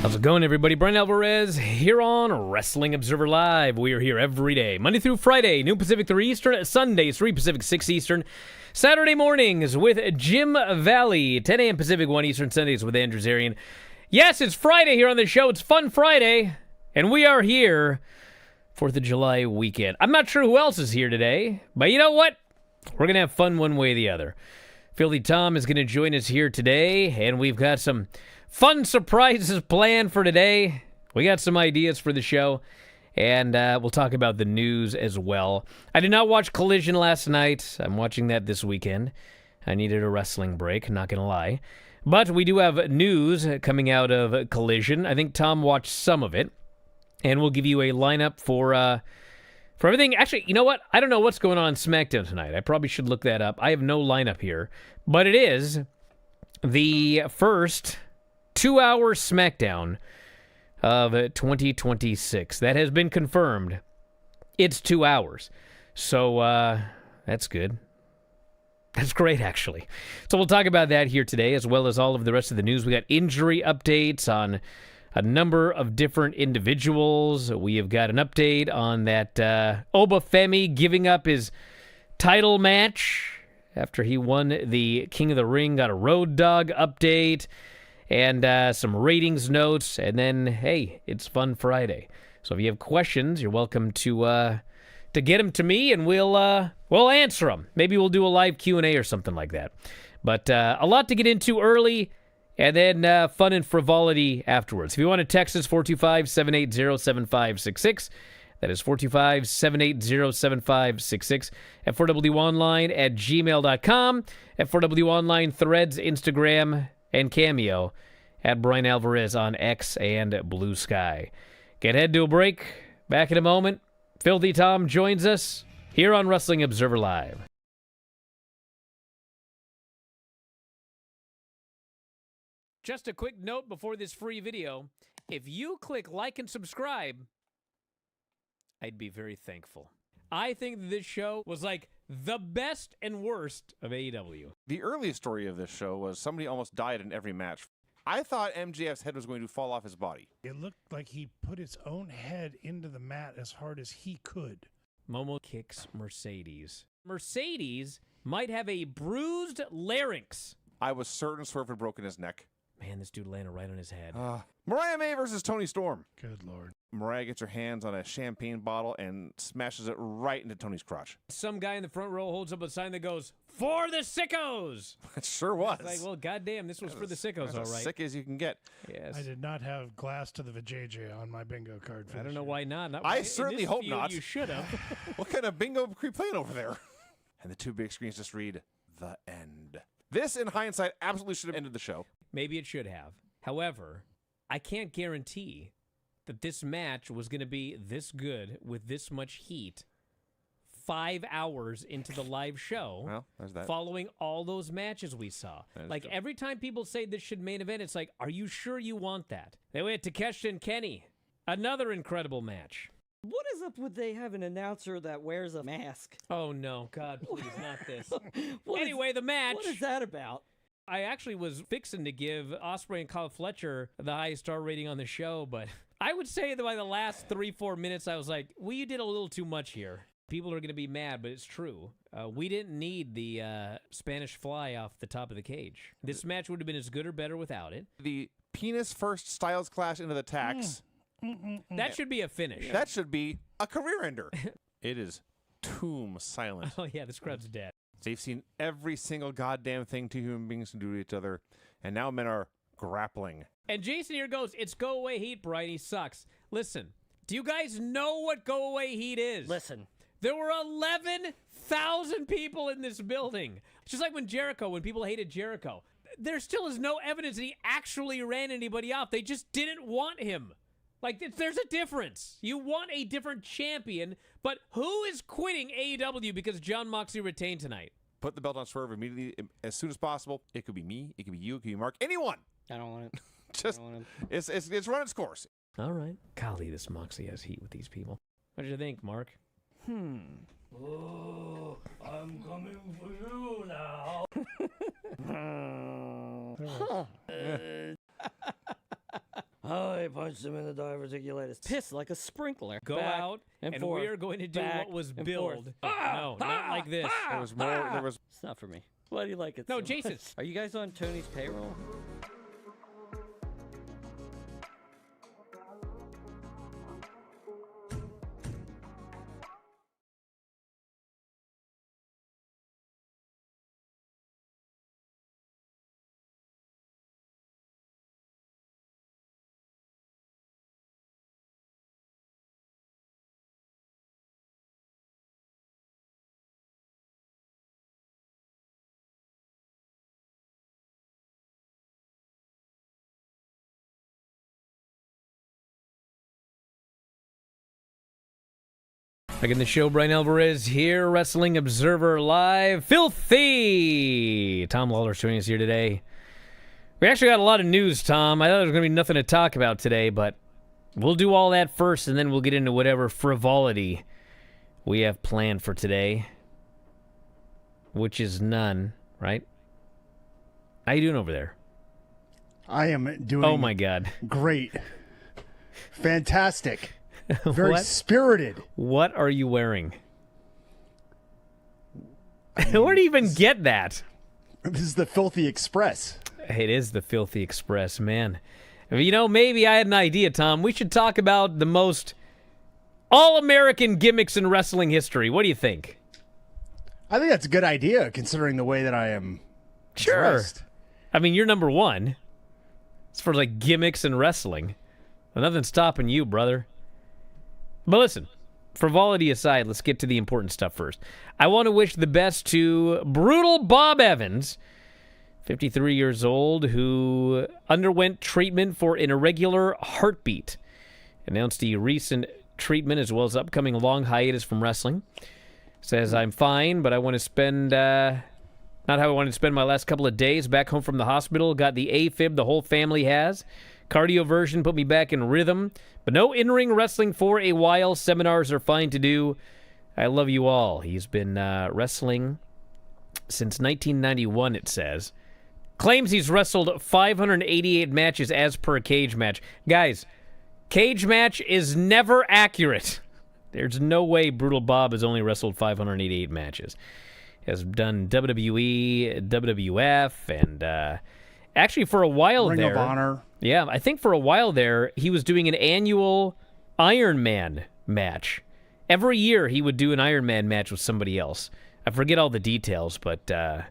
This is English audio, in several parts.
How's it going, everybody? Bryan Alvarez here on Wrestling Observer Live. We are here every day, Monday through Friday, noon Pacific, 3 Eastern, Sundays, 3 Pacific, 6 Eastern, Saturday mornings with Jim Valley, 10 a.m. Pacific, 1 Eastern, Sundays with Andrew Zarian. Yes, it's Friday here on the show. It's Fun Friday, and we are here 4th of July weekend. I'm not sure who else is here today, but you know what? We're going to have fun one way or the other. Filthy Tom is going to join us here today, and we've got some fun surprises planned for today. We got some ideas for the show, and we'll talk about the news as well. I did not watch Collision last night. I'm watching that this weekend. I needed a wrestling break, not going to lie. But we do have news coming out of Collision. I think Tom watched some of it, and we'll give you a lineup for everything. Actually, you know what? I don't know what's going on SmackDown tonight. I probably should look that up. I have no lineup here, but it is the first 2-hour SmackDown of 2026. That has been confirmed. It's 2 hours. So that's good. That's great, actually. So we'll talk about that here today, as well as all of the rest of the news. We got injury updates on a number of different individuals. We have got an update on that Obafemi giving up his title match after he won the King of the Ring. Got a Road Dogg update and some ratings notes. And then, hey, it's Fun Friday. So if you have questions, you're welcome to get them to me, and we'll answer them. Maybe we'll do a live Q&A or something like that. But a lot to get into early, and then fun and frivolity afterwards. If you want to text us, 425-780-7566. That is 425-780-7566. At 4WOnline at gmail.com. At 4WOnline Threads, Instagram, and Cameo. At Bryan Alvarez on X and Blue Sky. Get head to a break. Back in a moment. Filthy Tom joins us here on Wrestling Observer Live. Just a quick note before this free video. If you click like and subscribe, I'd be very thankful. I think this show was like the best and worst of AEW. The earliest story of this show was somebody almost died in every match. I thought MJF's head was going to fall off his body. It looked like he put his own head into the mat as hard as he could. Momo kicks Mercedes. Mercedes might have a bruised larynx. I was certain Swerve had broken his neck. Man, this dude landed right on his head. Mariah May versus Toni Storm. Good Lord. Mariah gets her hands on a champagne bottle and smashes it right into Tony's crotch. Some guy in the front row holds up a sign that goes, "For the sickos!" It sure was. It's like, well, goddamn, this was for the sickos, all As right. sick as you can get. Yes. I did not have glass to the vajayjay on my bingo card. I don't know why not. I certainly hope not. You should have. What kind of bingo are we playing over there? And the two big screens just read, "The End." This, in hindsight, absolutely should have ended the show. Maybe it should have. However, I can't guarantee that this match was going to be this good with this much heat 5 hours into the live show. Well, there's that. Following all those matches we saw. Like, every time people say this should main event, it's like, are you sure you want that? They went to Takeshi and Kenny. Another incredible match. What is up with they have an announcer that wears a mask? Oh, no. God, please, not this. What Anyway, the match. What is that about? I actually was fixing to give Ospreay and Kyle Fletcher the highest star rating on the show, but I would say that by the last 3-4 minutes, I was like, well, you did a little too much here. People are going to be mad, but it's true. We didn't need the Spanish fly off the top of the cage. This match would have been as good or better without it. The penis first Styles clash into the tax. That should be a finish. That should be a career ender. It is tomb silent. Oh, yeah, this crowd's dead. They've seen every single goddamn thing two human beings can do to each other, and now men are grappling. And Jason here goes, it's go away heat, Brian. He sucks. Listen, do you guys know what go away heat is? Listen. There were 11,000 people in this building. It's just like when people hated Jericho. There still is no evidence that he actually ran anybody off. They just didn't want him. Like, there's a difference. You want a different champion, but who is quitting AEW because Jon Moxley retained tonight? Put the belt on Swerve immediately, as soon as possible. It could be me, it could be you, it could be Mark, anyone. I don't want it. Just, it's run its course. All right. Golly, this Moxley has heat with these people. What did you think, Mark? Oh, I'm coming for you now. I I punched him in the diverticulitis. Piss like a sprinkler. Go Back out, and forth, we are going to do back what was and billed. forth. No, not like this. There was more. There was. It's not for me. Why do you like it? No, so Jason. much? Are you guys on Tony's payroll? Back in the show, Bryan Alvarez here, Wrestling Observer Live. Filthy! Tom Lawler's joining us here today. We actually got a lot of news, Tom. I thought there was going to be nothing to talk about today, but we'll do all that first, and then we'll get into whatever frivolity we have planned for today, which is none, right? How you doing over there? I am doing Oh, my God. great. Fantastic. Very What? spirited. What are you wearing? Where do you even get that? This is the Filthy Express. It is the Filthy Express, man. You know, maybe I had an idea, Tom. We should talk about the most all-American gimmicks in wrestling history. What do you think? I think that's a good idea, considering the way that I am dressed. I mean, you're number one. It's for, like, gimmicks in wrestling. Nothing's stopping you, brother. But listen, frivolity aside, let's get to the important stuff first. I want to wish the best to Brutal Bob Evans, 53 years old, who underwent treatment for an irregular heartbeat. Announced the recent treatment as well as upcoming long hiatus from wrestling. Says, I'm fine, but I want to spend, not how I wanted to spend my last couple of days back home from the hospital. Got the AFib the whole family has. Cardio version put me back in rhythm, but no in-ring wrestling for a while. Seminars are fine to do. I love you all. He's been wrestling since 1991, it says. Claims he's wrestled 588 matches as per a cage match. Guys, cage match is never accurate. There's no way Brutal Bob has only wrestled 588 matches. He has done WWE, WWF, and actually for a while Ring there... of Honor. Yeah, I think for a while there, he was doing an annual Iron Man match. Every year, he would do an Iron Man match with somebody else. I forget all the details, but I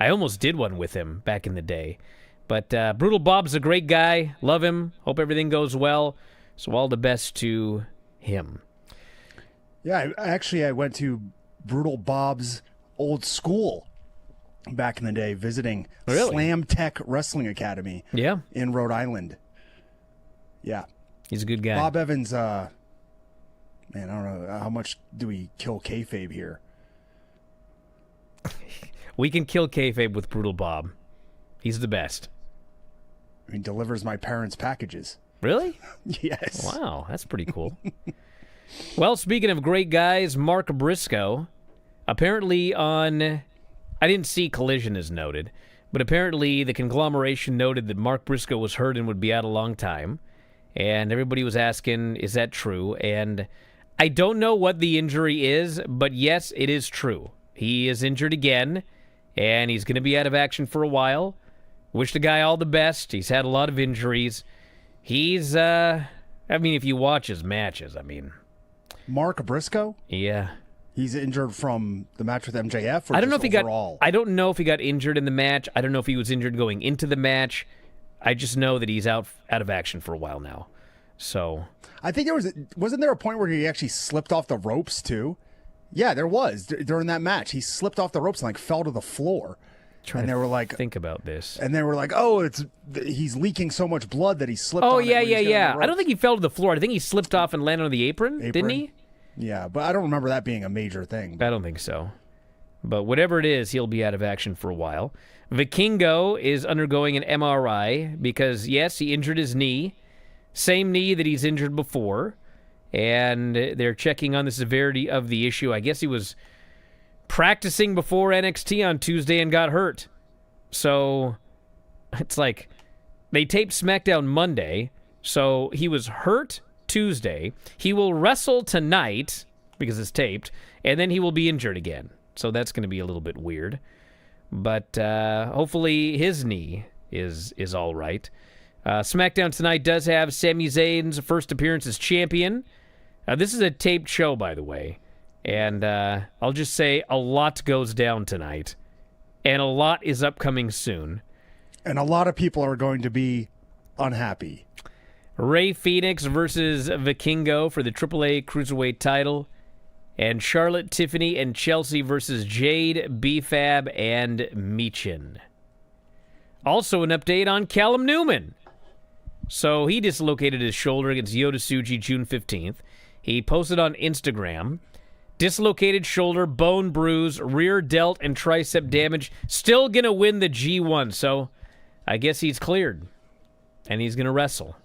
almost did one with him back in the day. But Brutal Bob's a great guy. Love him. Hope everything goes well. So all the best to him. Yeah, I went to Brutal Bob's old school back in the day, visiting Really? Slam Tech Wrestling Academy Yeah, in Rhode Island. Yeah. he's a good guy. Bob Evans, man, I don't know, how much do we kill kayfabe here? We can kill kayfabe with Brutal Bob. He's the best. He delivers my parents' packages. Really? Yes. Wow, that's pretty cool. Well, speaking of great guys, Mark Briscoe, apparently on... I didn't see Collision as noted, but apparently the conglomeration noted that Mark Briscoe was hurt and would be out a long time, and everybody was asking, is that true? And I don't know what the injury is, but yes, it is true. He is injured again, and he's going to be out of action for a while. Wish the guy all the best. He's had a lot of injuries. He's, I mean, if you watch his matches, I mean... Mark Briscoe? Yeah. He's injured from the match with MJF, or I don't know if he overall? got. I don't know if he got injured in the match. I don't know if he was injured going into the match. I just know that he's out of action for a while now. So I think wasn't there a point where he actually slipped off the ropes too? Yeah, there was during that match. He slipped off the ropes and like fell to the floor. And they were like, think about this. and they were like, oh, he's leaking so much blood that he slipped. Oh on it yeah, when he yeah, was getting on yeah. the I don't ropes. think he fell to the floor. I think he slipped off and landed on the apron. Didn't he? Yeah, but I don't remember that being a major thing. I don't think so. But whatever it is, he'll be out of action for a while. Vikingo is undergoing an MRI because, yes, he injured his knee. Same knee that he's injured before. And they're checking on the severity of the issue. I guess he was practicing before NXT on Tuesday and got hurt. So it's like they taped SmackDown Monday. So he was hurt Tuesday. He will wrestle tonight because it's taped, and then he will be injured again. So that's going to be a little bit weird. But hopefully his knee is all right. SmackDown tonight does have Sami Zayn's first appearance as champion. This is a taped show, by the way. And I'll just say a lot goes down tonight. And a lot is upcoming soon. And a lot of people are going to be unhappy. Rey Fenix versus Vikingo for the AAA Cruiserweight title. And Charlotte, Tiffany, and Chelsea versus Jade, B-Fab, and Michin. Also an update on Callum Newman. So he dislocated his shoulder against Yota Tsuji June 15th. He posted on Instagram, dislocated shoulder, bone bruise, rear delt, and tricep damage. Still going to win the G1. So I guess he's cleared. And he's going to wrestle.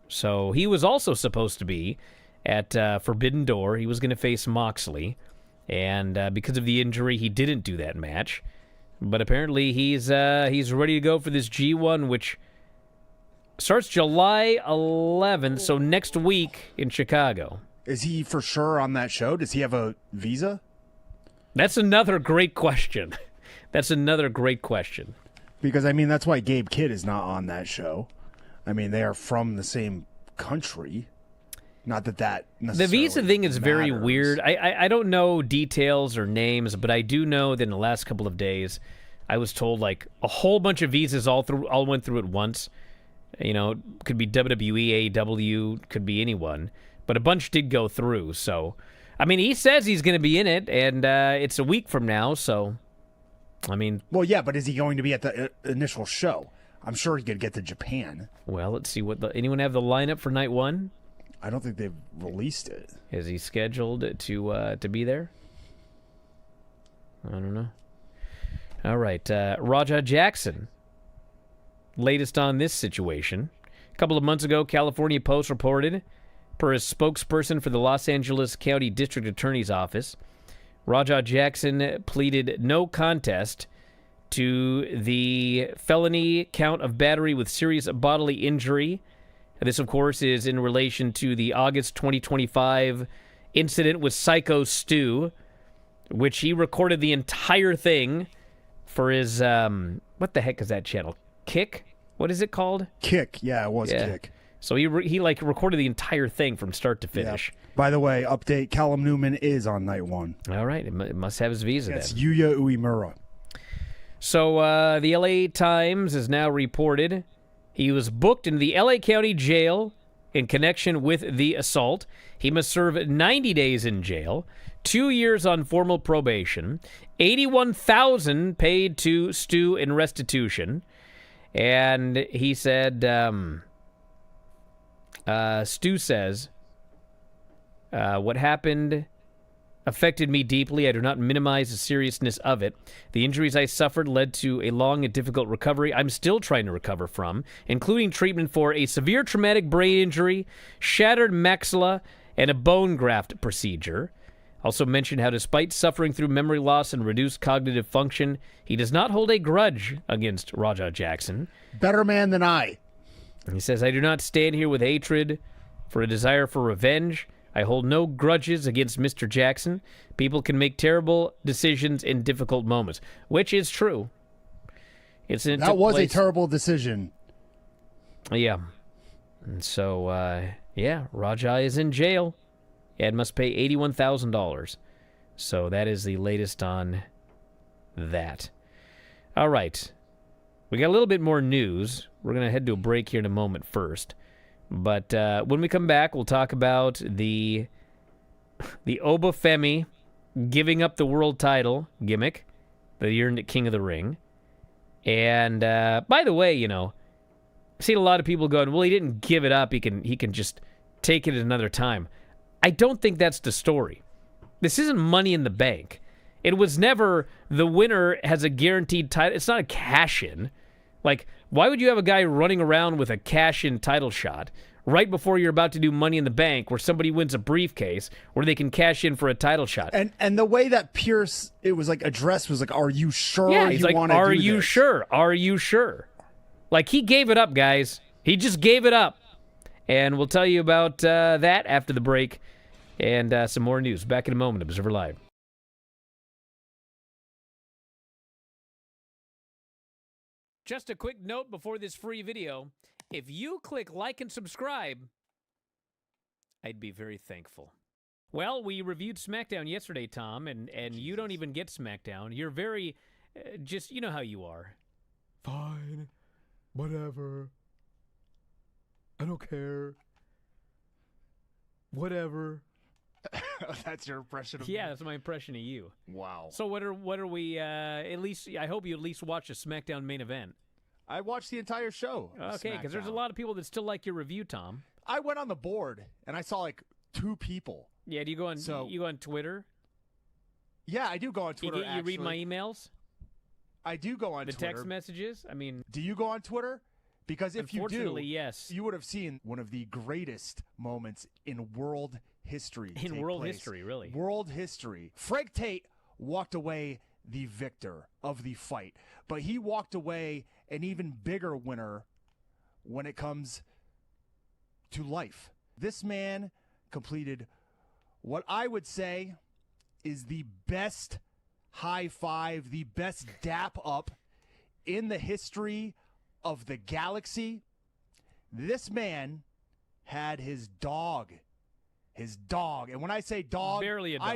So he was also supposed to be at Forbidden Door. He was going to face Moxley. And because of the injury, he didn't do that match. But apparently he's ready to go for this G1, which starts July 11th, so next week in Chicago. Is he for sure on that show? Does he have a visa? That's another great question. That's another great question. Because, I mean, that's why Gabe Kidd is not on that show. I mean, they are from the same country. Not that necessarily The visa thing is very matters. weird. I don't know details or names, but I do know that in the last couple of days, I was told like a whole bunch of visas all went through at once. You know, could be WWE, AEW, could be anyone, but a bunch did go through. So, I mean, he says he's going to be in it, and it's a week from now. So, I mean, Well, yeah, but is he going to be at the initial show? I'm sure he could get to Japan. well, let's see what anyone have the lineup for night one. I don't think they've released it. Is he scheduled to be there? I don't know. All right, Raja Jackson. Latest on this situation. A couple of months ago, California Post reported, per a spokesperson for the Los Angeles County District Attorney's Office, Raja Jackson pleaded no contest to the felony count of battery with serious bodily injury. This, of course, is in relation to the August 2025 incident with Psycho Stu, which he recorded the entire thing for his, what the heck is that channel? Kick? What is it called? Kick. Yeah, it was Kick. So he recorded the entire thing from start to finish. Yeah. By the way, update, Callum Newman is on night one. All right. It must have his visa That's then. Yuya Uemura. So the LA Times has now reported he was booked in the LA County Jail in connection with the assault. He must serve 90 days in jail, 2 years on formal probation, $81,000 paid to Stu in restitution. And he said, Stu says, what happened affected me deeply. I do not minimize the seriousness of it. The injuries I suffered led to a long and difficult recovery I'm still trying to recover from, including treatment for a severe traumatic brain injury, shattered maxilla, and a bone graft procedure. Also mentioned how despite suffering through memory loss and reduced cognitive function, he does not hold a grudge against Raja Jackson. Better man than I. He says, I do not stand here with hatred for a desire for revenge. I hold no grudges against Mr. Jackson. People can make terrible decisions in difficult moments, which is true. That was a terrible decision. Yeah. And so, Raja is in jail and must pay $81,000. So that is the latest on that. All right. We got a little bit more news. We're going to head to a break here in a moment first. But when we come back, we'll talk about the Obafemi giving up the world title gimmick that he earned at King of the Ring. And by the way, you know, I've seen a lot of people going, well, he didn't give it up. He can just take it at another time. I don't think that's the story. This isn't Money in the Bank. It was never the winner has a guaranteed title. It's not a cash-in. Like, why would you have a guy running around with a cash-in title shot right before you're about to do Money in the Bank where somebody wins a briefcase where they can cash in for a title shot? And the way that Pierce, it was like addressed was like, are you sure yeah, he's you like, want to do are this? you sure? Are you sure? Like, he gave it up, guys. He just gave it up. And we'll tell you about that after the break and some more news. Back in a moment, Observer Live. Just a quick note before this free video. If you click like and subscribe, I'd be very thankful. Well, we reviewed SmackDown yesterday, Tom, and you don't even get SmackDown. You're very, just, you know how you are. Fine. Whatever. I don't care. Whatever. That's your impression of Yeah, me? that's my impression of you. Wow. So what are we, at least, I hope you at least watch the SmackDown main event. I watched the entire show. of Okay, because there's a SmackDown. lot of people that still like your review, Tom. I went on the board and I saw like 2 people. Yeah, do you go on, you go on Twitter? Yeah, I do go on Twitter. You read my emails? I do go on The Twitter. text messages? I mean, Do you go on Twitter? Because if you do, unfortunately, yes. you would have seen one of the greatest moments in world history. In take world place. history, really. World history. Frank Tate walked away the victor of the fight, but he walked away an even bigger winner when it comes to life. This man completed what I would say is the best high five, the best dap up in the history of the galaxy. This man had his dog. His dog. And when I say dog, Barely a dog.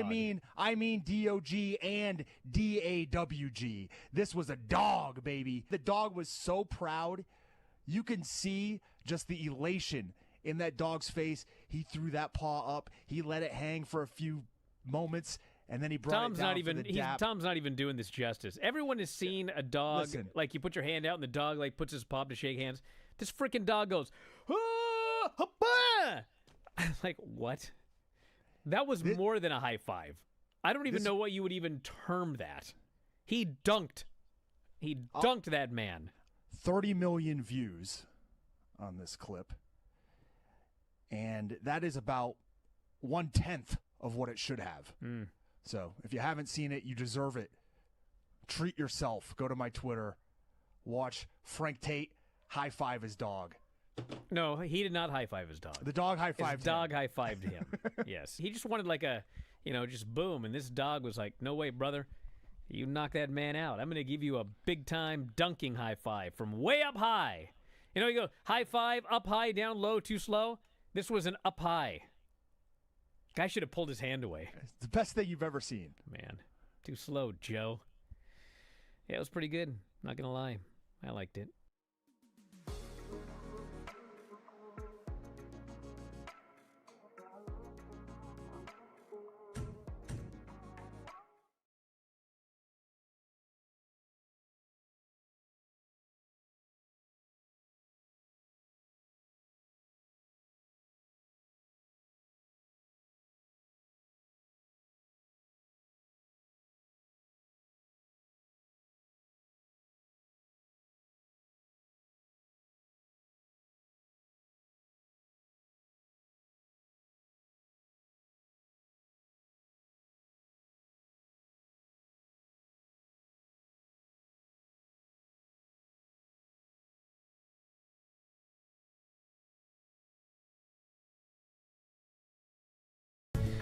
I mean D-O-G and D-A-W-G. This was a dog, baby. The dog was so proud. You can see just the elation in that dog's face. He threw that paw up. He let it hang for a few moments, and then he brought Tom's it down not even for the dap. Tom's not even doing this justice. Everyone has seen a dog, Listen. like you put your hand out and the dog like puts his paw up to shake hands. This freaking dog goes, ah, hapa! Like, what? That was more than a high five. I don't even know what you would even term that. He dunked. He dunked that man. 30 million views on this clip. And that is about 1/10 of what it should have. So if you haven't seen it, you deserve it. Treat yourself. Go to my Twitter. Watch Frank Tate high five his dog. No, he did not high five his dog. The dog high fived His dog high fived him. Yes. He just wanted like a, just boom. And this dog was like, no way, brother. You knock that man out. I'm going to give you a big time dunking high five from way up high. You go high five, up high, down low, too slow. This was an up high. Guy should have pulled his hand away. It's the best thing you've ever seen. Man, too slow, Joe. Yeah, it was pretty good. Not going to lie. I liked it.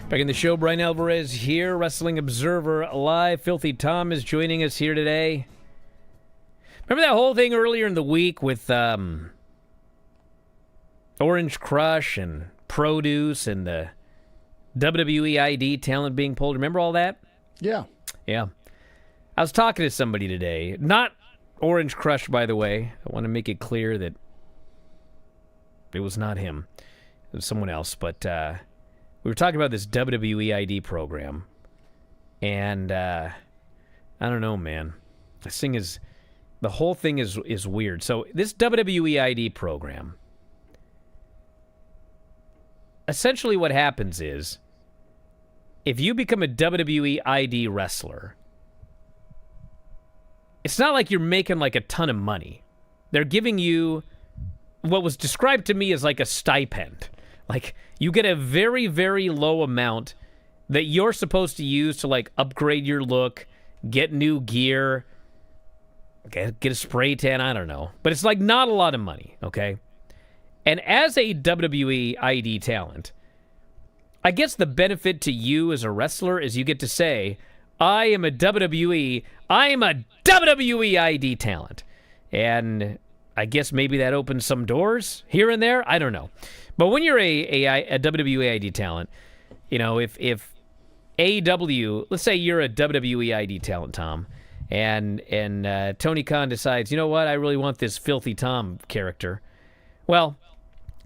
Back in the show, Bryan Alvarez here, Wrestling Observer Live. Filthy Tom is joining us here today. Remember that whole thing earlier in the week with Orange Crush and Produce and the WWE ID talent being pulled? Remember all that? Yeah. Yeah. I was talking to somebody today. Not Orange Crush, by the way. I want to make it clear that it was not him. It was someone else. But we were talking about this WWE ID program. And I don't know, man. The whole thing is weird. So this WWE ID program, essentially what happens is, if you become a WWE ID wrestler, it's not like you're making like a ton of money. They're giving you what was described to me as like a stipend. Like, you get a very, very low amount that you're supposed to use to like upgrade your look, get new gear, get a spray tan, I don't know. But it's like not a lot of money, okay? And as a WWE ID talent, I guess the benefit to you as a wrestler is you get to say, I am a WWE ID talent. And I guess maybe that opens some doors here and there. I don't know. But when you're a WWE ID talent, if AEW, let's say you're a WWE ID talent, Tom, and Tony Khan decides, you know what, I really want this Filthy Tom character. Well,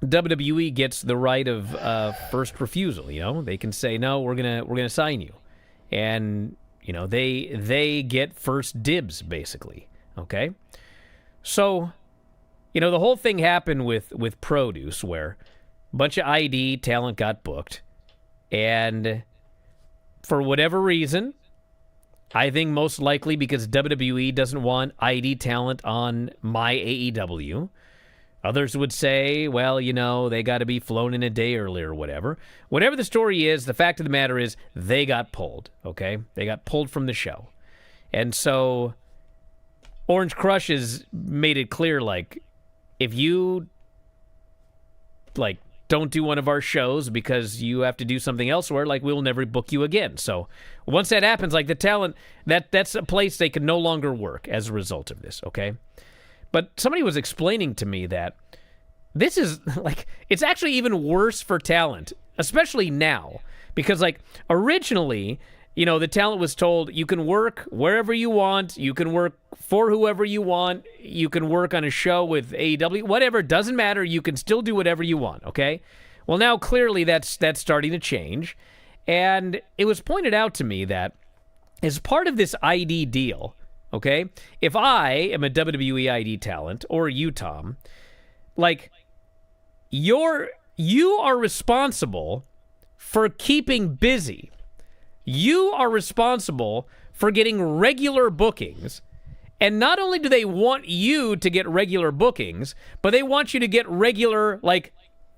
WWE gets the right of first refusal. They can say, no, we're gonna sign you, and they get first dibs basically. Okay, so the whole thing happened with Produce, where a bunch of ID talent got booked, and for whatever reason, I think most likely because WWE doesn't want ID talent on my AEW. Others would say, well, they got to be flown in a day early or whatever. Whatever the story is, the fact of the matter is they got pulled, okay? They got pulled from the show. And so Orange Crush has made it clear, if you, don't do one of our shows because you have to do something elsewhere, we'll never book you again. So once that happens, the talent, that's a place they can no longer work as a result of this, okay? But somebody was explaining to me that this is, it's actually even worse for talent, especially now. Because, originally, the talent was told you can work wherever you want, you can work for whoever you want, you can work on a show with AEW, whatever, doesn't matter, you can still do whatever you want, okay? Well, now, clearly, that's starting to change. And it was pointed out to me that as part of this ID deal, okay, if I am a WWE ID talent, or you, Tom, you are responsible for keeping busy. You are responsible for getting regular bookings. And not only do they want you to get regular bookings, but they want you to get regular,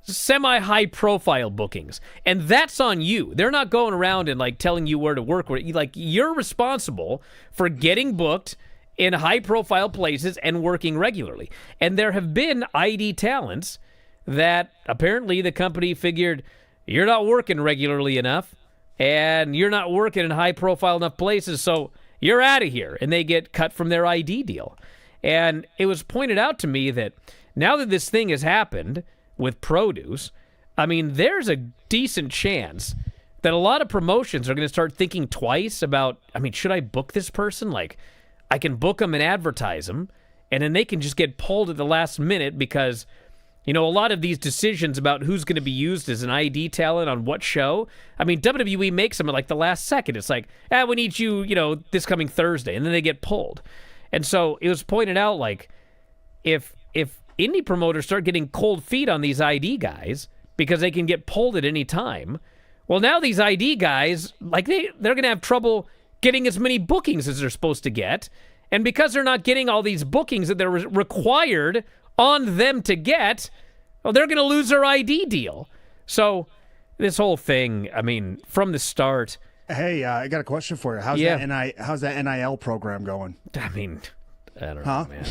semi-high profile bookings. And that's on you. They're not going around and telling you where to work. You're responsible for getting booked in high profile places and working regularly. And there have been ID talents that apparently the company figured you're not working regularly enough and you're not working in high profile enough places, so you're out of here. And they get cut from their ID deal. And it was pointed out to me that now that this thing has happened with Produce, there's a decent chance that a lot of promotions are going to start thinking twice about, should I book this person? I can book them and advertise them, and then they can just get pulled at the last minute because, a lot of these decisions about who's going to be used as an ID talent on what show, WWE makes them at the last second. It's we need you, this coming Thursday, and then they get pulled. And so it was pointed out, if indie promoters start getting cold feet on these ID guys because they can get pulled at any time, well, now these ID guys, they're going to have trouble getting as many bookings as they're supposed to get. And because they're not getting all these bookings that they're required on them to get, well, they're going to lose their ID deal. So this whole thing, from the start. Hey, I got a question for you. How's that NIL program going? I don't know, man.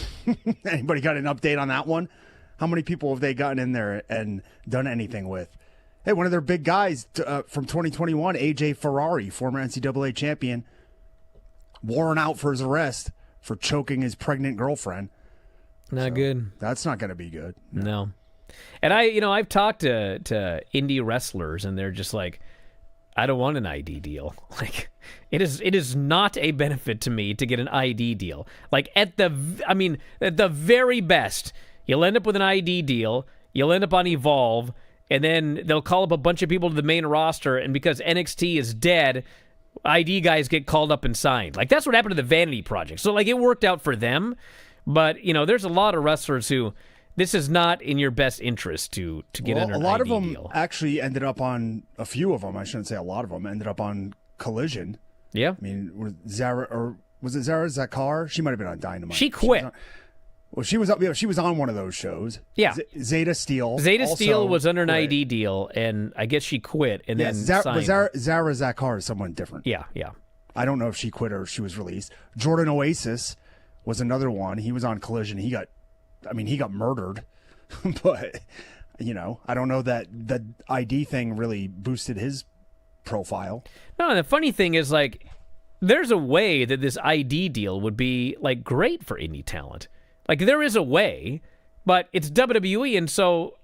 Anybody got an update on that one? How many people have they gotten in there and done anything with? Hey, one of their big guys from 2021, AJ Ferrari, former NCAA champion, warrant out for his arrest for choking his pregnant girlfriend. Not good. That's not going to be good. No. And I've talked to indie wrestlers, and they're just I don't want an ID deal. It is not a benefit to me to get an ID deal. At the very best, you'll end up with an ID deal, you'll end up on Evolve, and then they'll call up a bunch of people to the main roster, and because NXT is dead, ID guys get called up and signed. That's what happened to the Vanity Project. So it worked out for them, but there's a lot of wrestlers who this is not in your best interest to get under an ID deal. A lot of them actually ended up on, a few of them, I shouldn't say a lot of them, ended up on Collision. Yeah. Was it Zara Zakar? She might have been on Dynamite. She quit. She was on one of those shows. Yeah. Zeta Steel. Zeta Steel was under an ID deal, and I guess she quit and then signed. Zara Zakar is someone different. Yeah. I don't know if she quit or if she was released. Jordan Oasis was another one. He was on Collision. He got murdered. But I don't know that the ID thing really boosted his profile. No, the funny thing is, like, there's a way that this ID deal would be, like, great for indie talent. Like, there is a way, but it's WWE, and so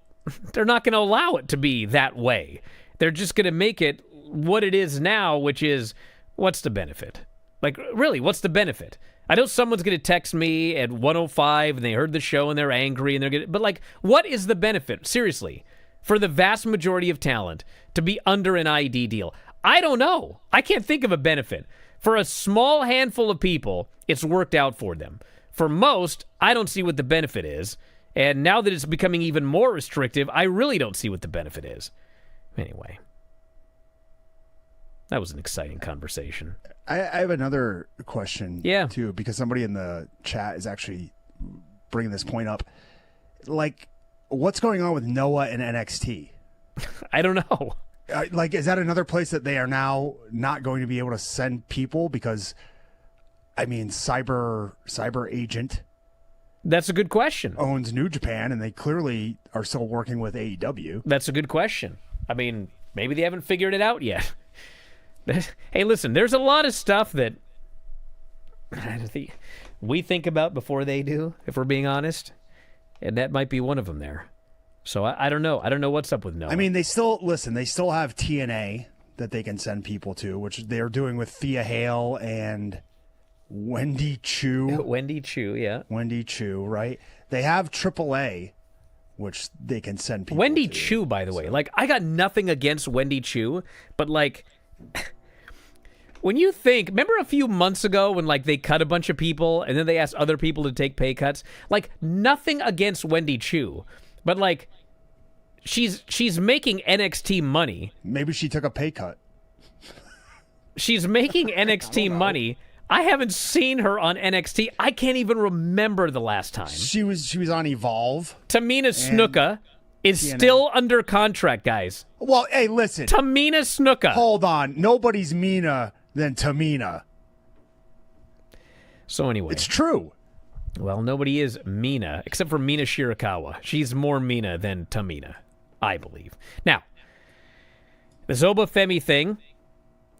they're not going to allow it to be that way. They're just going to make it what it is now, which is, what's the benefit? Like, really, what's the benefit? I know someone's going to text me at 1:05 and they heard the show and they're angry and they're going to, but like, what is the benefit, seriously, for the vast majority of talent to be under an ID deal? I don't know. I can't think of a benefit. For a small handful of people, it's worked out for them. For most, I don't see what the benefit is. And now that it's becoming even more restrictive, I really don't see what the benefit is. Anyway, that was an exciting conversation. I have another question, Yeah. too, because somebody in the chat is actually bringing this point up. Like, what's going on with Noah and NXT? I don't know. Like, is that another place that they are now not going to be able to send people? Because, I mean, Cyber Agent That's a good question. owns New Japan, and they clearly are still working with AEW. That's a good question. I mean, maybe they haven't figured it out yet. Hey, listen, there's a lot of stuff that we think about before they do, if we're being honest, and that might be one of them there. So I don't know. I don't know what's up with Noah. I mean, they still have TNA that they can send people to, which they're doing with Thea Hale and Wendy Chu. Wendy Chu, yeah. Wendy Chu, right? They have AAA, which they can send people Wendy to. Chu, by the way. Like, I got nothing against Wendy Chu, but like, when you think, remember a few months ago when like they cut a bunch of people and then they asked other people to take pay cuts? Like, nothing against Wendy Chu, but like, she's making NXT money. Maybe she took a pay cut. She's making NXT money. I haven't seen her on NXT. I can't even remember the last time. She was on Evolve. Tamina Snuka is TNA. still under contract, guys. Well, hey, listen. Tamina Snuka. Hold on. Nobody's meaner than Tamina. So anyway. It's true. Well, nobody is Mina, except for Mina Shirakawa. She's more Mina than Tamina, I believe. Now, the Zoba Femi thing,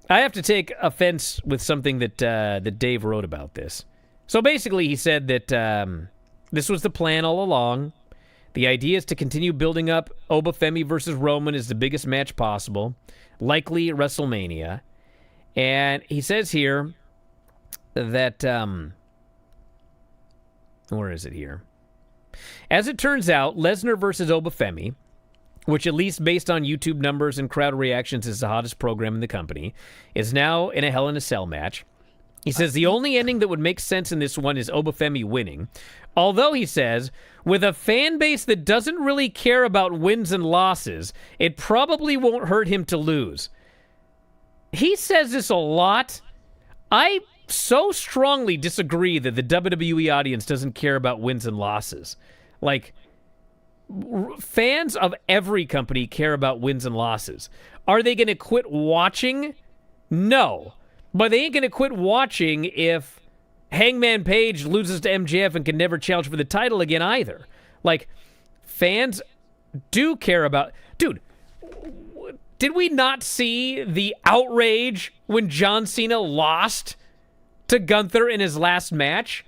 I have to take offense with something that Dave wrote about this. So basically, he said that this was the plan all along. The idea is to continue building up Oba Femi versus Roman as the biggest match possible, likely WrestleMania. And he says here that... where is it here? As it turns out, Lesnar versus Oba Femi, which at least based on YouTube numbers and crowd reactions is the hottest program in the company, is now in a Hell in a Cell match. He says the only ending that would make sense in this one is Oba Femi winning. Although, he says, with a fan base that doesn't really care about wins and losses, it probably won't hurt him to lose. He says this a lot. I so strongly disagree that the WWE audience doesn't care about wins and losses. Like, fans of every company care about wins and losses. Are they going to quit watching? No. But they ain't going to quit watching if Hangman Page loses to MJF and can never challenge for the title again either. Like, fans do care about... Dude, did we not see the outrage when John Cena lost to Gunther in his last match?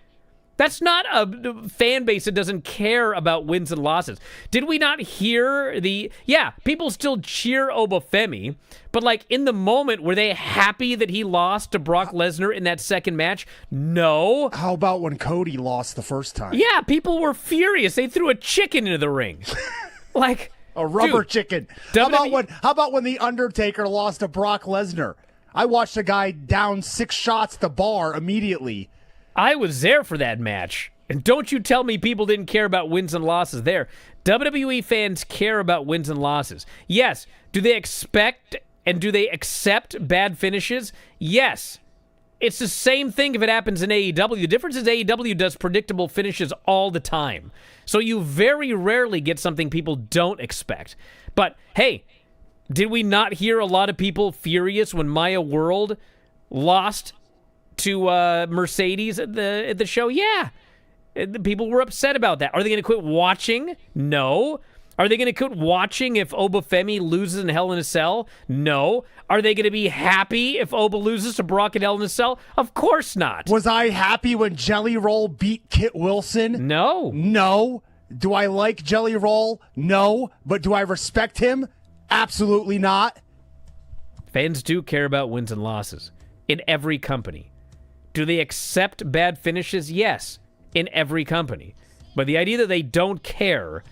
That's not a fan base that doesn't care about wins and losses. Did we not hear the... Yeah, people still cheer Oba Femi, but like in the moment, were they happy that he lost to Brock Lesnar in that second match? No. How about when Cody lost the first time? Yeah, people were furious. They threw a chicken into the ring. Like... A rubber dude, chicken. WWE How about when The Undertaker lost to Brock Lesnar? I watched a guy down 6 shots at the bar immediately. I was there for that match. And don't you tell me people didn't care about wins and losses there. WWE fans care about wins and losses. Yes. Do they expect and do they accept bad finishes? Yes. It's the same thing if it happens in AEW. The difference is AEW does predictable finishes all the time. So you very rarely get something people don't expect. But, hey, did we not hear a lot of people furious when Maya World lost to Mercedes at the show? Yeah. The people were upset about that. Are they going to quit watching? No. Are they going to quit watching if Obafemi loses in Hell in a Cell? No. Are they going to be happy if Oba loses to Brock in Hell in a Cell? Of course not. Was I happy when Jelly Roll beat Kit Wilson? No. No. Do I like Jelly Roll? No. But do I respect him? Absolutely not. Fans do care about wins and losses in every company. Do they accept bad finishes? Yes, in every company. But the idea that they don't care,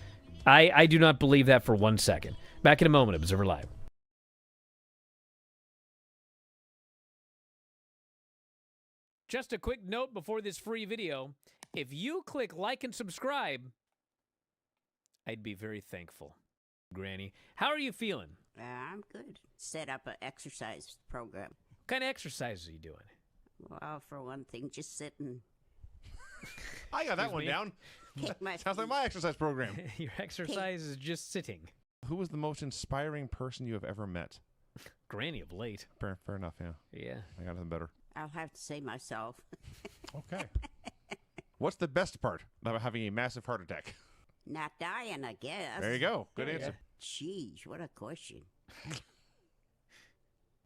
I do not believe that for 1 second. Back in a moment, Observer Live. Just a quick note before this free video. If you click like and subscribe, I'd be very thankful. Granny, how are you feeling? I'm good. Set up an exercise program. What kind of exercises are you doing? Well, for one thing, just sit and I got that one me? down. kick my Sounds like feet. my exercise program. Your exercise is just sitting. Who was the most inspiring person you have ever met? Granny of late. Fair enough, yeah. Yeah. I got nothing better. I'll have to say myself. Okay. What's the best part about having a massive heart attack? Not dying, I guess. There you go. Good answer. Jeez, what a question.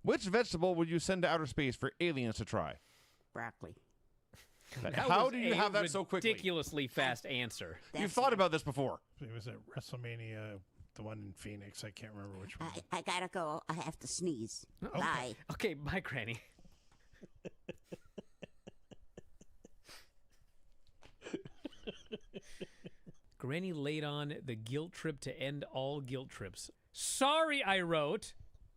Which vegetable would you send to outer space for aliens to try? Broccoli. How do you have that so quickly? Ridiculously fast answer. You've That's thought it. about this before. It was at WrestleMania, the one in Phoenix. I can't remember which one. I gotta go. I have to sneeze. Okay. Bye. Okay, bye, Granny. Granny laid on the guilt trip to end all guilt trips. Sorry, I wrote.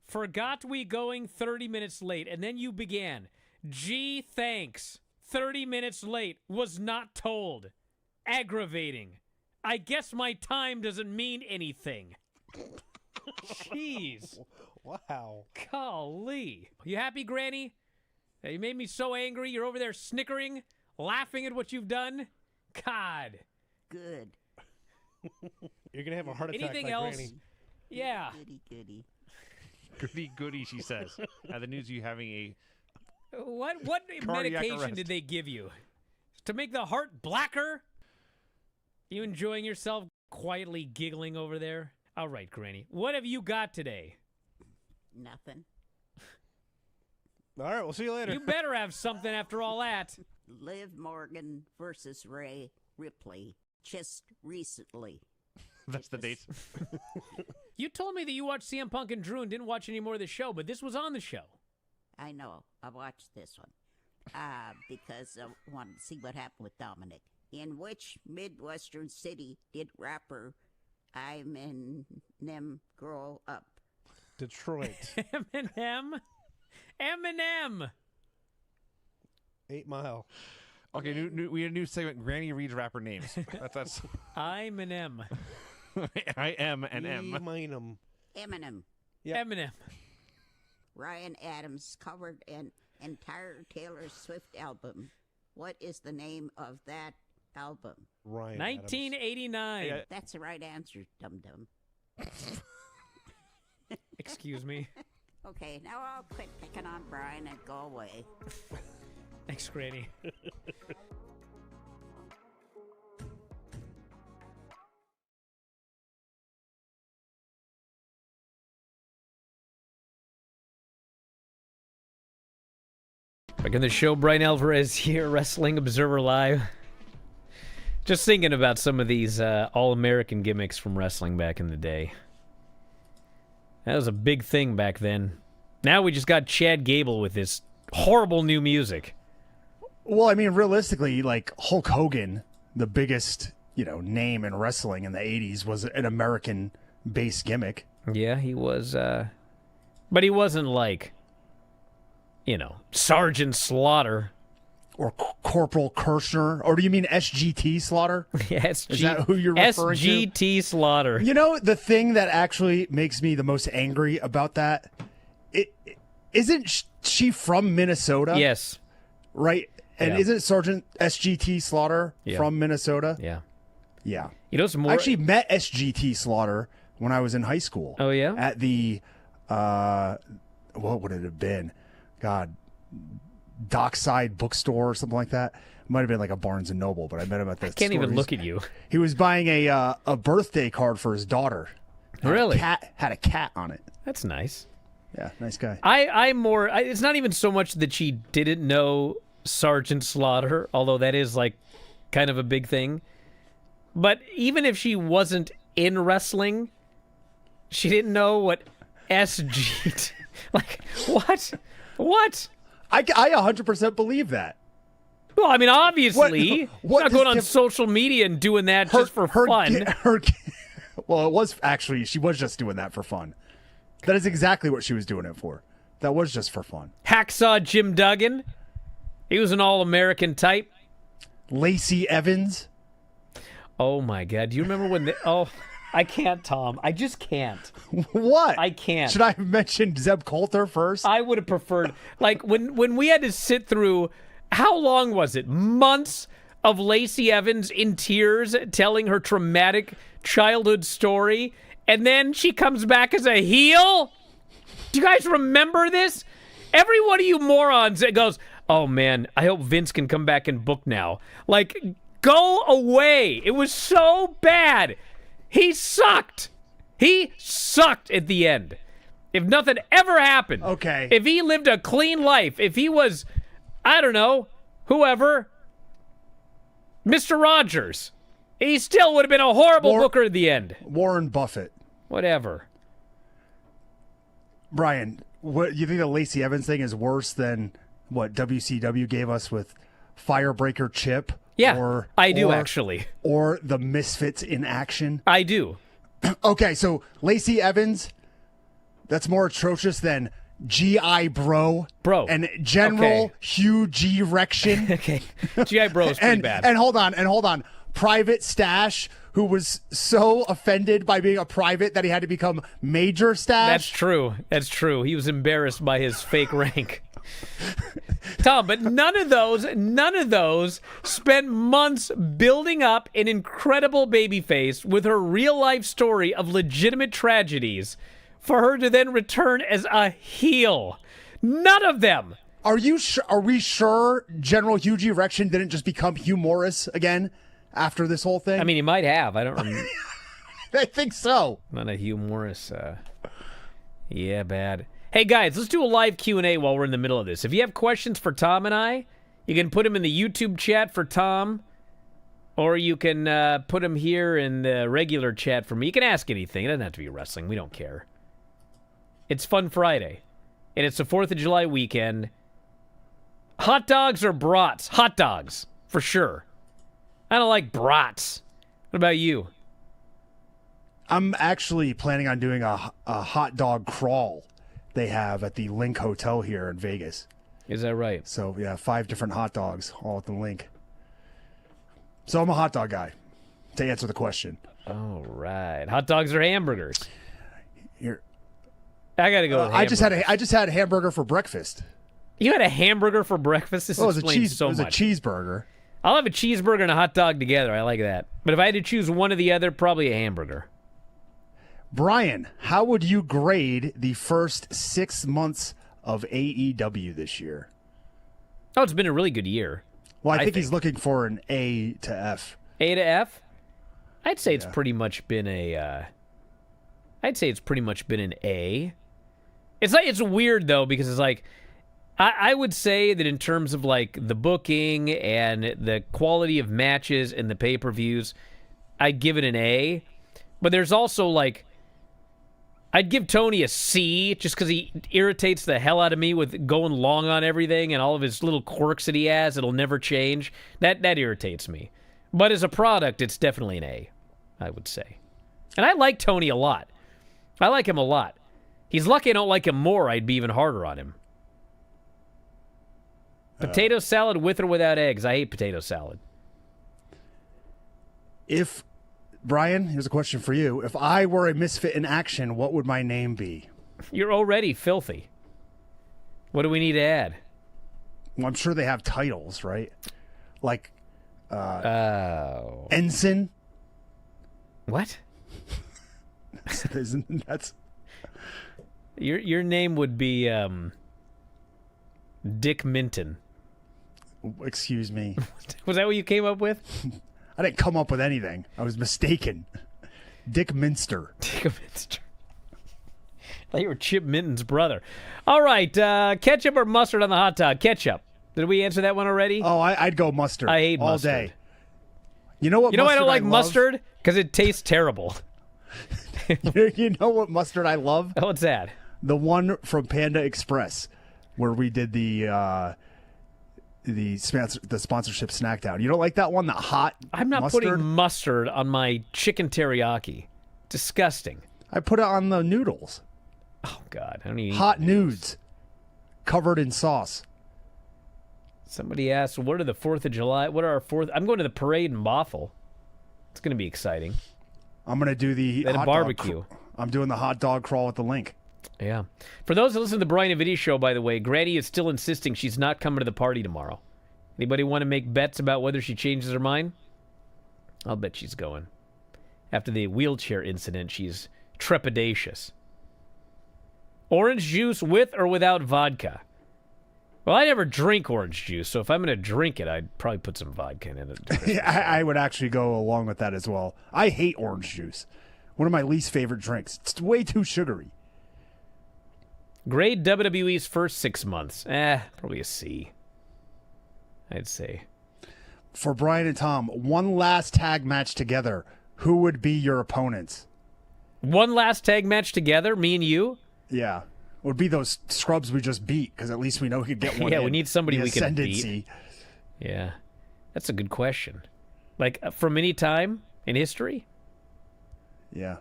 Forgot we going 30 minutes late. And then you began. Gee, thanks. 30 minutes late. Was not told. Aggravating. I guess my time doesn't mean anything. Jeez. Wow. Golly. You happy, Granny? You made me so angry. You're over there snickering, laughing at what you've done. God. Good. You're going to have a heart attack Anything like else? Granny. Yeah. Goody, goody. Goody, she says. The news you having a... What Cardiac medication arrest. did they give you? To make the heart blacker? You enjoying yourself, quietly giggling over there? All right, Granny. What have you got today? Nothing. All right, we'll see you later. You better have something after all that. Liv Morgan versus Ray Ripley. Just recently. That's the date. You told me that you watched CM Punk and Drew and didn't watch any more of the show, but this was on the show. I know. I watched this one. Because I wanted to see what happened with Dominic. In which Midwestern city did rapper Eminem grow up? Detroit. Eminem? 8 Mile. Okay, we had a new segment. Granny reads rapper names. That's I'm an M. I am an M. Eminem. Eminem. Yep. Eminem. Ryan Adams covered an entire Taylor Swift album. What is the name of that album? Ryan Adams. 1989. Yeah. That's the right answer, dum-dum. Excuse me. Okay, now I'll quit picking on Brian and go away. Thanks, Granny. Back in the show, Bryan Alvarez here, Wrestling Observer Live. Just thinking about some of these all-American gimmicks from wrestling back in the day. That was a big thing back then. Now we just got Chad Gable with this horrible new music. Well, I mean, realistically, like Hulk Hogan, the biggest, name in wrestling in the 80s, was an American-based gimmick. Yeah, he was, but he wasn't like, Sergeant Slaughter. Or Corporal Kirshner. Or do you mean SGT Slaughter? Yes, Is that who you're referring to? SGT Slaughter. The thing that actually makes me the most angry about that, isn't she from Minnesota? Yes. Right? And Yeah. isn't Sergeant SGT Slaughter Yeah. from Minnesota? Yeah. Yeah. Some more. I actually met SGT Slaughter when I was in high school. Oh, yeah? At the, what would it have been? God, Dockside Bookstore or something like that. Might have been like a Barnes and Noble, but I met him at the Can't even look at you. He was buying a birthday card for his daughter. Really? Had a cat on it. That's nice. Yeah, nice guy. It's not even so much that she didn't know Sergeant Slaughter, although that is like kind of a big thing. But even if she wasn't in wrestling, she didn't know what SG. Like, what? What? I 100% believe that. Well, I mean, obviously, what she's not going on does social media and doing that just for fun. Well, it was actually, she was just doing that for fun. That is exactly what she was doing it for. That was just for fun. Hacksaw Jim Duggan. He was an all-American type. Lacey Evans. Oh, my God. Do you remember when I can't, Tom. I just can't. What? I can't. Should I have mentioned Zeb Coulter first? I would have preferred, like, when we had to sit through, how long was it? Months of Lacey Evans in tears telling her traumatic childhood story, and then she comes back as a heel? Do you guys remember this? Every one of you morons that goes, oh, man, I hope Vince can come back and book now. Like, go away. It was so bad. He sucked. He sucked at the end. If nothing ever happened. Okay. If he lived a clean life. If he was, I don't know, whoever, Mr. Rogers, he still would have been a horrible booker at the end. Warren Buffett. Whatever. Brian, what you think the Lacey Evans thing is worse than what WCW gave us with Firebreaker Chip? Yeah, I do actually. Or the Misfits in Action? I do. Okay, so Lacey Evans, that's more atrocious than G.I. Bro. And General Hugh G. Rection. Okay. G.I. Bro is pretty bad. And hold on. Private Stash, who was so offended by being a private that he had to become Major Stash. That's true. He was embarrassed by his fake rank. Tom, but none of those spent months building up an incredible babyface with her real-life story of legitimate tragedies for her to then return as a heel. None of them. Are we sure General Hugh G. Rection didn't just become Hugh Morris again after this whole thing? I mean, he might have. I don't remember. I think so. Not a Hugh Morris. Yeah, bad. Hey, guys, let's do a live Q&A while we're in the middle of this. If you have questions for Tom and I, you can put them in the YouTube chat for Tom, or you can put them here in the regular chat for me. You can ask anything. It doesn't have to be wrestling. We don't care. It's Fun Friday, and it's the 4th of July weekend. Hot dogs or brats? Hot dogs, for sure. I don't like brats. What about you? I'm actually planning on doing a hot dog crawl they have at the Link Hotel here in Vegas. Is that right? So, yeah, 5 different hot dogs, all at the Link. So I'm a hot dog guy, to answer the question. All right. Hot dogs or hamburgers? Here. I got to go with hamburgers. I just had a hamburger for breakfast. You had a hamburger for breakfast? This explains so much. It was a cheeseburger. I'll have a cheeseburger and a hot dog together. I like that. But if I had to choose one or the other, probably a hamburger. Brian, how would you grade the first 6 months of AEW this year? Oh, it's been a really good year. Well, I think he's looking for an A to F. A to F? I'd say it's pretty much been a. I'd say it's pretty much been an A. It's weird though because it's like I would say that in terms of like the booking and the quality of matches and the pay-per-views, I'd give it an A. But there's also like. I'd give Tony a C just because he irritates the hell out of me with going long on everything and all of his little quirks that he has that'll never change. That irritates me. But as a product, it's definitely an A, I would say. And I like Tony a lot. I like him a lot. He's lucky I don't like him more. I'd be even harder on him. Potato salad with or without eggs. I hate potato salad. Brian, here's a question for you. If I were a misfit in action, what would my name be? You're already filthy. What do we need to add? Well, I'm sure they have titles, right? Like, Ensign? What? That's... Your name would be Dick Minton. Excuse me. Was that what you came up with? I didn't come up with anything. I was mistaken. Dick Minster. Dick Minster. I thought you were Chip Minton's brother. All right, ketchup or mustard on the hot dog? Ketchup. Did we answer that one already? Oh, I'd go mustard. I hate all mustard. day. You know what? You know why I don't like love? mustard? Because it tastes terrible. You know what mustard I love? Oh, what's that? The one from Panda Express, where we did the sponsorship snack down. You don't like that one? The hot I'm not mustard? putting mustard on my chicken teriyaki. Disgusting. I put it on the noodles. Oh, God. I don't even Hot nudes covered in sauce. Somebody asked, what are the 4th of July? What are our 4th? I'm going to the parade in Bothell. It's going to be exciting. I'm going to do the Then a hot barbecue. Dog I'm doing the hot dog crawl at the link. Yeah. For those who listen to the Bryan and Vinny show, by the way, Granny is still insisting she's not coming to the party tomorrow. Anybody want to make bets about whether she changes her mind? I'll bet she's going. After the wheelchair incident, she's trepidatious. Orange juice with or without vodka? Well, I never drink orange juice, so if I'm going to drink it, I'd probably put some vodka in it. I would actually go along with that as well. I hate orange juice. One of my least favorite drinks. It's way too sugary. Grade WWE's first 6 months. Probably a C. I'd say. For Brian and Tom, one last tag match together. Who would be your opponents? One last tag match together, me and you? Yeah. Would be those scrubs we just beat, because at least we know we could get one. Yeah, in. we need somebody The we can Ascendancy. beat. Yeah. That's a good question. Like, from any time in history? Yeah.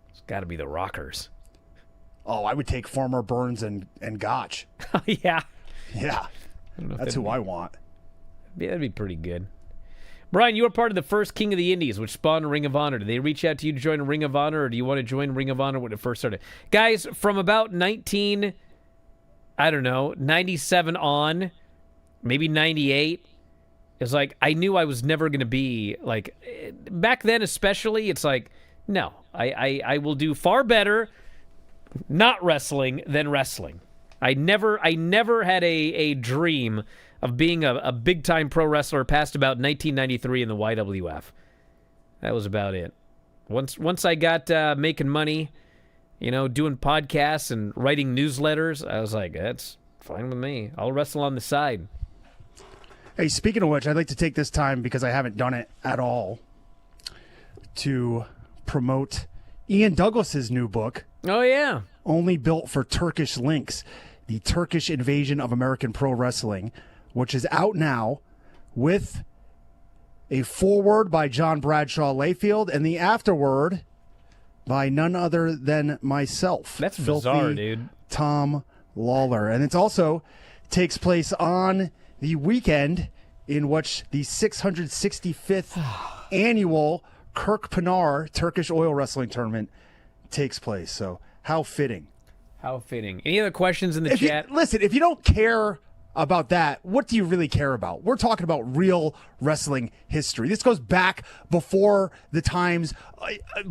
It's got to be the Rockers. Oh, I would take Farmer Burns and Gotch. Yeah. Yeah. That's That's who I want. Yeah, that'd be pretty good. Brian, you were part of the first King of the Indies, which spawned Ring of Honor. Did they reach out to you to join Ring of Honor, or do you want to join Ring of Honor when it first started? Guys, from about 97 on, maybe 98, it's like I knew I was never going to be, like, back then especially, it's like, no, I will do far better not wrestling than wrestling. I never had a dream of being a big-time pro wrestler past about 1993 in the YWF. That was about it. Once I got making money, doing podcasts and writing newsletters, I was like, that's fine with me. I'll wrestle on the side. Hey, speaking of which, I'd like to take this time, because I haven't done it at all, to promote Ian Douglas's new book. Oh, yeah. Only Built for Turkish Links, The Turkish Invasion of American Pro Wrestling, which is out now with a foreword by John Bradshaw Layfield and the afterword by none other than myself. That's Filthy bizarre, dude. Tom Lawler. And it also takes place on the weekend in which the 665th annual Kirk Pinar Turkish Oil Wrestling Tournament takes place. So how fitting. How fitting. Any other questions in the chat? Listen, if you don't care about that, what do you really care about? We're talking about real wrestling history. This goes back before the times,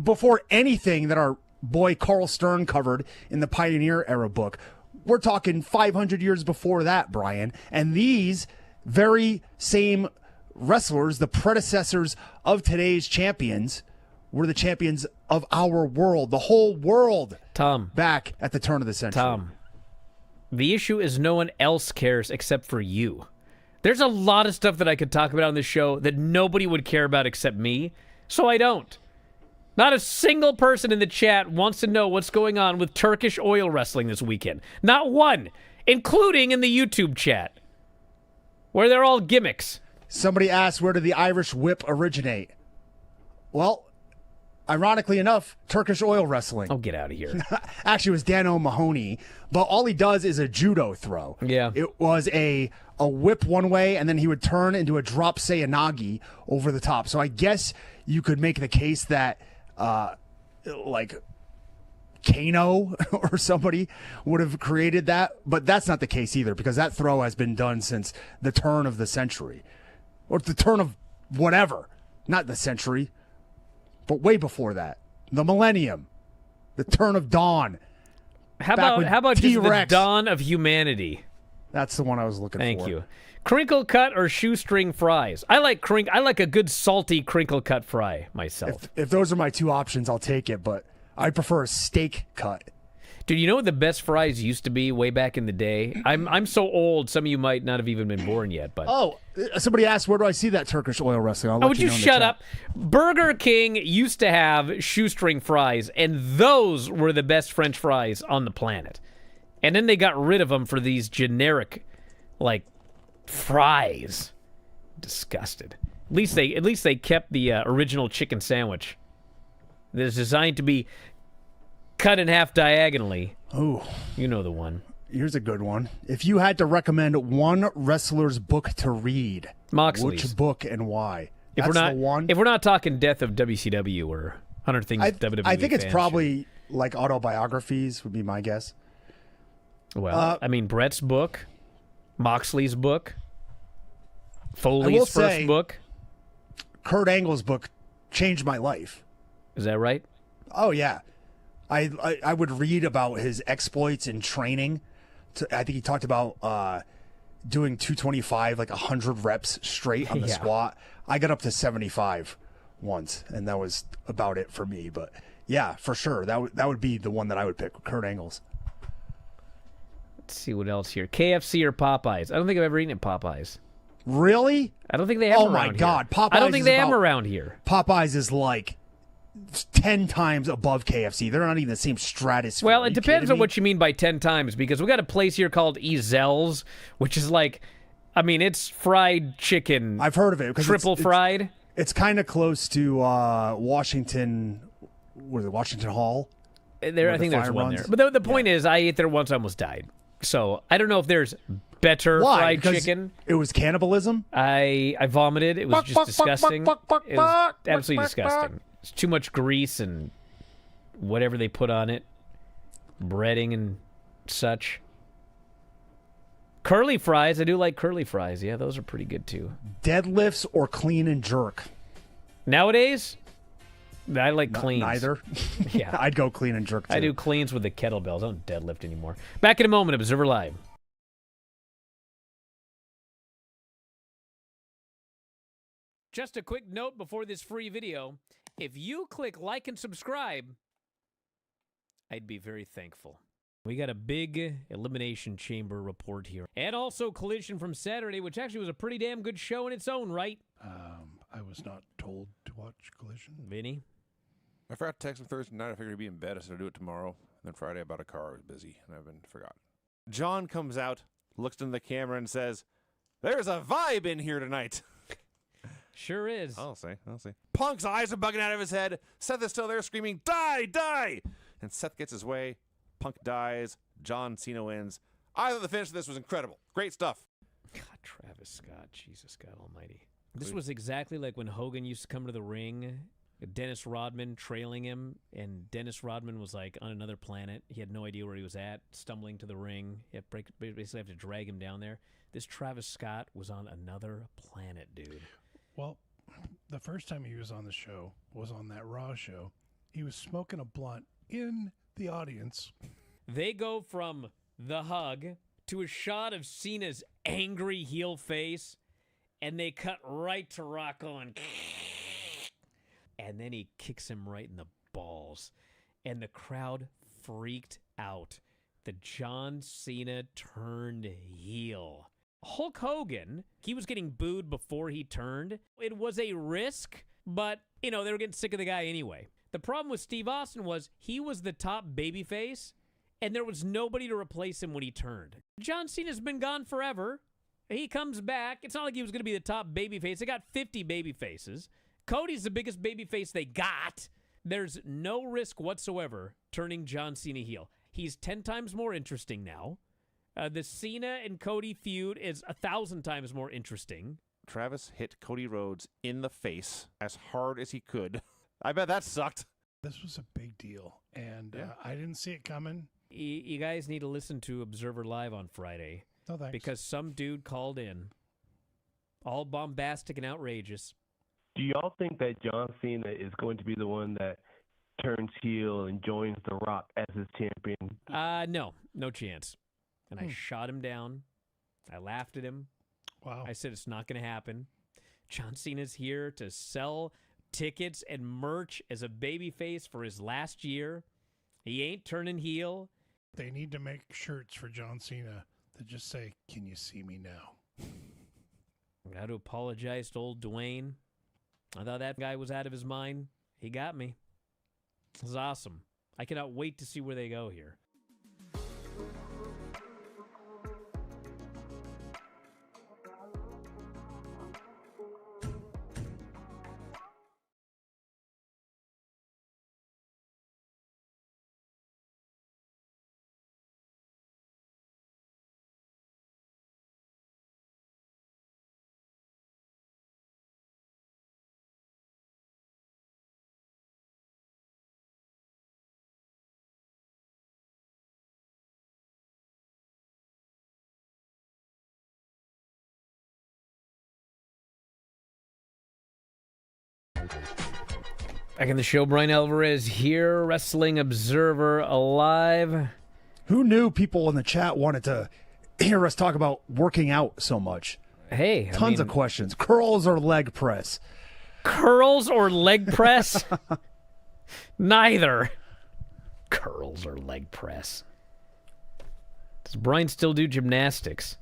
before anything that our boy Carl Stern covered in the Pioneer Era book. We're talking 500 years before that, Brian. And these very same wrestlers, the predecessors of today's champions, were the champions of our world, the whole world. Tom. Back at the turn of the century. Tom. The issue is no one else cares except for you. There's a lot of stuff that I could talk about on this show that nobody would care about except me, so I don't. Not a single person in the chat wants to know what's going on with Turkish oil wrestling this weekend. Not one, including in the YouTube chat, where they're all gimmicks. Somebody asked, where did the Irish whip originate? Well, ironically enough, Turkish oil wrestling. Oh, get out of here. Actually, it was Dan O'Mahony, but all he does is a judo throw. Yeah. It was a whip one way, and then he would turn into a drop seyanagi over the top. So I guess you could make the case that, like, Kano or somebody would have created that, but that's not the case either, because that throw has been done since the turn of the century. Or the turn of whatever. Not the century, but way before that. The millennium. The turn of dawn. How about just the T-Rex. dawn of humanity? That's the one I was looking for. Thank you. Crinkle cut or shoestring fries? I like a good salty crinkle cut fry myself. If those are my two options, I'll take it, but I prefer a steak cut. Dude, you know what the best fries used to be way back in the day? I'm so old, some of you might not have even been born yet. But Oh, somebody asked, where do I see that Turkish oil wrestling? I'll let would you know in the shut chat. up? Burger King used to have shoestring fries, and those were the best French fries on the planet. And then they got rid of them for these generic, like, fries. Disgusted. At least they kept the original chicken sandwich. That's designed to be cut in half diagonally. Oh, You know the one. here's a good one. If you had to recommend one wrestler's book to read, Moxley's. which book and why? If That's the one. If we're not talking Death of WCW or 100 Things WWE I think it's fans probably like autobiographies would be my guess. should- Well, I mean, Brett's book, Moxley's book, Foley's will first say- book. Kurt Angle's book changed my life. Is that right? Oh yeah, I would read about his exploits in training. I think he talked about doing 225, like 100 reps straight on the Yeah. squat. I got up to 75 once, and that was about it for me. But yeah, for sure, that would be the one that I would pick. Kurt Angle's. Let's see what else here. KFC or Popeyes? I don't think I've ever eaten at Popeyes. Really? I don't think they have Oh them my around God, here. I Popeyes don't think is they have them about- around here. Popeyes is like 10 times above KFC. They're not even the same stratosphere. Well, Are it you depends kidding on me? what you mean by 10 times, because we got a place here called Ezel's, which is like, I mean, it's fried chicken, I've heard of it. 'Cause triple fried. It's kind of close to Washington. What is it? Washington Hall. There, where I the think there's fire one runs. there. But the point is, I ate there once, I almost died. So I don't know if there's better Why? fried Because chicken. It was cannibalism. I vomited. It was just disgusting. It was absolutely disgusting. It's too much grease and whatever they put on it, breading and such. Curly fries, I do like curly fries. Yeah, those are pretty good too. Deadlifts or clean and jerk. Nowadays, I like cleans. Neither. Yeah. I'd go clean and jerk too. I do cleans with the kettlebells. I don't deadlift anymore. Back in a moment, Observer Live. Just a quick note before this free video. If you click like and subscribe, I'd be very thankful. We got a big Elimination Chamber report here. And also Collision from Saturday, which actually was a pretty damn good show in its own right. I was not told to watch Collision. Vinny? I forgot to text him Thursday night. I figured he'd be in bed. I said I'd do it tomorrow. And then Friday I bought a car. I was busy, and I've been forgot. John comes out, looks into the camera, and says, "There's a vibe in here tonight." Sure is. I'll see. Punk's eyes are bugging out of his head. Seth is still there screaming, "Die, die!" And Seth gets his way. Punk dies. John Cena wins. I thought the finish of this was incredible. Great stuff. God, Travis Scott. Jesus God almighty. This was exactly like when Hogan used to come to the ring, Dennis Rodman trailing him, and Dennis Rodman was like on another planet. He had no idea where he was at, stumbling to the ring. You basically have to drag him down there. This Travis Scott was on another planet, dude. Well, the first time he was on the show was on that Raw show. He was smoking a blunt in the audience. They go from the hug to a shot of Cena's angry heel face, and they cut right to Rock On. And then he kicks him right in the balls. And the crowd freaked out. The John Cena turned heel. Hulk Hogan, he was getting booed before he turned. It was a risk, but, they were getting sick of the guy anyway. The problem with Steve Austin was he was the top babyface, and there was nobody to replace him when he turned. John Cena's been gone forever. He comes back. It's not like he was going to be the top babyface. They got 50 babyfaces. Cody's the biggest babyface they got. There's no risk whatsoever turning John Cena heel. He's 10 times more interesting now. The Cena and Cody feud is 1,000 times more interesting. Travis hit Cody Rhodes in the face as hard as he could. I bet that sucked. This was a big deal, and Yeah. I didn't see it coming. You guys need to listen to Observer Live on Friday. No thanks. Because some dude called in, all bombastic and outrageous. Do y'all think that John Cena is going to be the one that turns heel and joins The Rock as his champion? No chance. And I shot him down I laughed at him. Wow. I said it's not going to happen. John Cena's here to sell tickets and merch as a babyface for his last year. He ain't turning heel. They need to make shirts for John Cena that just say, "Can you see me now?" Got to apologize to old Dwayne. I thought that guy was out of his mind. He got me. This is awesome. I cannot wait to see where they go here. Back in the show, Bryan Alvarez here, Wrestling Observer Alive. Who knew people in the chat wanted to hear us talk about working out so much? Hey, Tons of questions. Curls or leg press? Curls or leg press? Neither. Curls or leg press. Does Bryan still do gymnastics?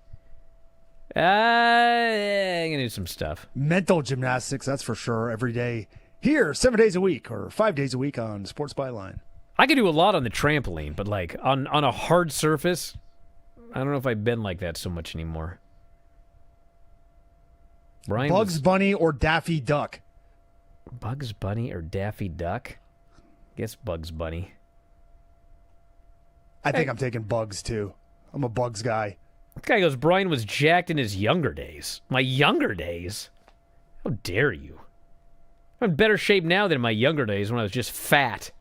I'm going to do some stuff. Mental gymnastics, that's for sure, every day. Here, 7 days a week or 5 days a week on Sports Byline. I could do a lot on the trampoline, but like on a hard surface, I don't know if I bend like that so much anymore. Bryan Bugs Bunny or Daffy Duck? Bugs Bunny or Daffy Duck? Guess Bugs Bunny. I think I'm taking Bugs, too. I'm a Bugs guy. This guy goes, Bryan was jacked in his younger days. My younger days? How dare you? I'm in better shape now than in my younger days when I was just fat.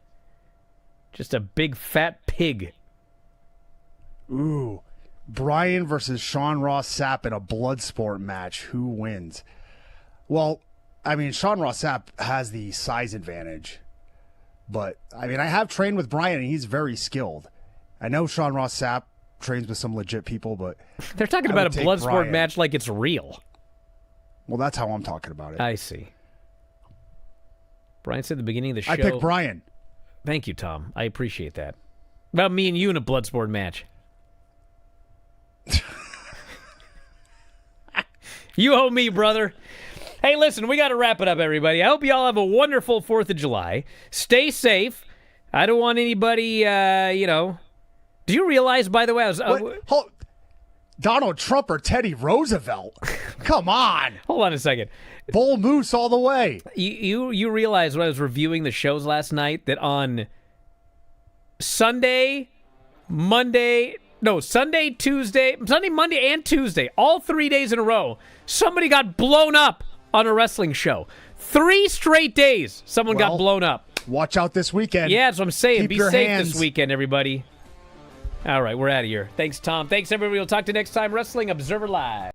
Just a big fat pig. Ooh. Bryan versus Sean Ross Sapp in a blood sport match. Who wins? Well, I mean, Sean Ross Sapp has the size advantage. But, I mean, I have trained with Bryan, and he's very skilled. I know Sean Ross Sapp trains with some legit people, but they're talking about a blood sport match like it's real. Well, that's how I'm talking about it. I see. Bryan said at the beginning of the show. I picked Bryan. Thank you, Tom. I appreciate that. About me and you in a blood sport match. You owe me, brother. Hey, listen, we got to wrap it up, everybody. I hope you all have a wonderful 4th of July. Stay safe. I don't want anybody, Do you realize, by the way, Donald Trump or Teddy Roosevelt? Come on. Hold on a second. Bull Moose all the way. You realize when I was reviewing the shows last night that on Sunday, Monday, and Tuesday, all 3 days in a row, somebody got blown up on a wrestling show. 3 straight days, someone got blown up. Watch out this weekend. Yeah, that's what I'm saying. Keep Be your safe hands. this weekend, everybody. All right, we're out of here. Thanks, Tom. Thanks, everybody. We'll talk to you next time. Wrestling Observer Live.